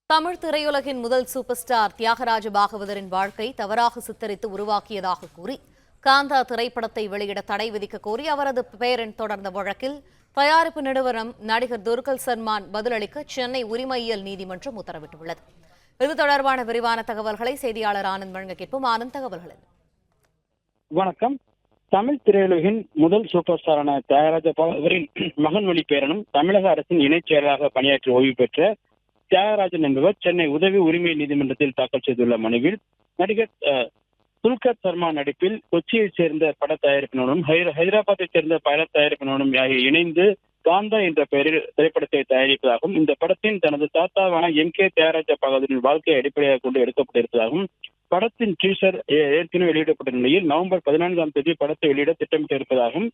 தமிழ் திரையுலகின் முதல் super star Thyagaraja பாகவதரின் வாழ்க்கை தவறாக சித்தரித்து உருவாக்கியதாக கூறி காந்தா திரைப்படத்தை வெளியிட தடை விதிக்க கோரி அவரது பேரன் தொடர்ந்த வழக்கில் தயாரிப்பு நிறுவனம் நடிகர் துல்கர் சல்மான் பதிலளிக்க சென்னை உரிமையியல் நீதிமன்றம் உத்தரவிட்டுள்ளது. இது தொடர்பான விரிவான தகவல்களை செய்தியாளர் ஆனந்த் வழங்க கேட்போம். ஆனந்த், தகவல்கள். வணக்கம். தமிழ் திரையுலகின் முதல் சூப்பர் ஸ்டாரான தியாகராஜ பாகவதரின் மகன் வழி பேரனும் தமிழக அரசின் இணைச் செயலராக பணியாற்றி ஓய்வு பெற்ற தியாகராஜன் என்பவர் சென்னை உதவி உரிமை நீதிமன்றத்தில் தாக்கல் செய்துள்ள மனுவில் நடிகர் துல்கர் சல்மான் நடிப்பில் கொச்சியைச் சேர்ந்த பட தயாரிப்பு நிறுவனம் ஹைதராபாத்தைச் சேர்ந்த பட தயாரிப்பு நிறுவனம் இணைந்து காந்தா என்ற பெயரில் திரைப்படத்தை தயாரிப்பதாகவும் இந்த படத்தின் தனது தாத்தாவான கே தியாகராஜ பாகவதரின் வாழ்க்கையை அடிப்படையாக கொண்டு எடுக்கப்பட்டிருப்பதாகவும் படத்தின் டீசர் ஏற்கனவே வெளியிடப்பட்ட நிலையில் நவம்பர் 14ஆம் தேதி படத்தை வெளியிட திட்டமிட்டிருப்பதாகவும்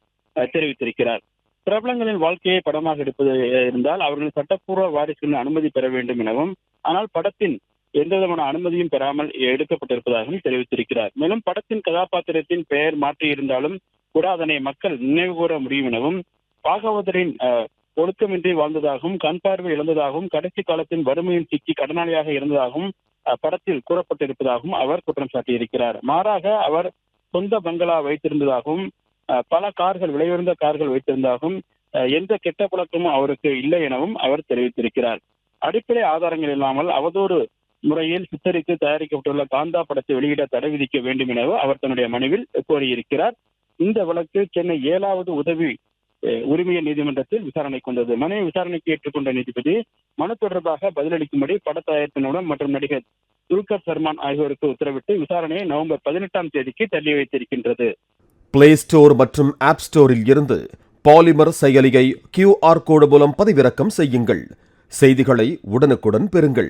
தெரிவித்திருக்கிறார். பிரபலங்களின் வாழ்க்கையை படமாக எடுப்பது இருந்தால் அவர்களின் சட்டப்பூர்வ வாரிசுகளின் அனுமதி பெற வேண்டும் எனவும், ஆனால் படத்தின் எந்தவிதமான அனுமதியும் பெறாமல் எடுக்கப்பட்டிருப்பதாகவும் தெரிவித்திருக்கிறார். மேலும் படத்தின் கதாபாத்திரத்தின் பெயர் மாற்றியிருந்தாலும் கூட அதனை மக்கள் நினைவு கூற முடியும் எனவும், பாகவதரின் ஒழுக்கமின்றி வாழ்ந்ததாகவும், கண் பார்வை இழந்ததாகவும், கடைசி காலத்தின் வறுமையின் சிக்கி கடனாளியாக இருந்ததாகவும் படத்தில் கூறப்பட்டிருப்பதாகவும் அவர் குற்றம் சாட்டியிருக்கிறார். மாறாக அவர் சொந்த பங்களா வைத்திருந்ததாகவும், பல கார்கள், விலையுயர்ந்த கார்கள் வைத்திருந்தாகவும், எந்த கெட்ட பழக்கமும் அவருக்கு இல்லை எனவும் அவர் தெரிவித்திருக்கிறார். அடிப்படை ஆதாரங்கள் இல்லாமல் அவதூறு முறையில் சித்தரித்து தயாரிக்கப்பட்டுள்ள காந்தா படத்தை வெளியிட தடை விதிக்க வேண்டும் எனவும் அவர் தன்னுடைய மனுவில் கோரியிருக்கிறார். இந்த வழக்கு சென்னை 7வது உதவி உரிமையியல் நீதிமன்றத்தில் விசாரணை கொண்டது. மனுவை விசாரணைக்கு ஏற்றுக்கொண்ட நீதிபதி மனு தொடர்பாக பதிலளிக்கும்படி பட தயாரிப்பு நிறுவனம் மற்றும் நடிகர் துல்கர் சல்மான் ஆகியோருக்கு உத்தரவிட்டு விசாரணையை நவம்பர் 18ஆம் தேதிக்கு தள்ளி வைத்திருக்கின்றது. பிளே ஸ்டோர் மற்றும் ஆப் ஸ்டோரில் இருந்து பாலிமர் செயலியை QR கோடு மூலம் பதிவிறக்கம் செய்யுங்கள். செய்திகளை உடனுக்குடன் பெறுங்கள்.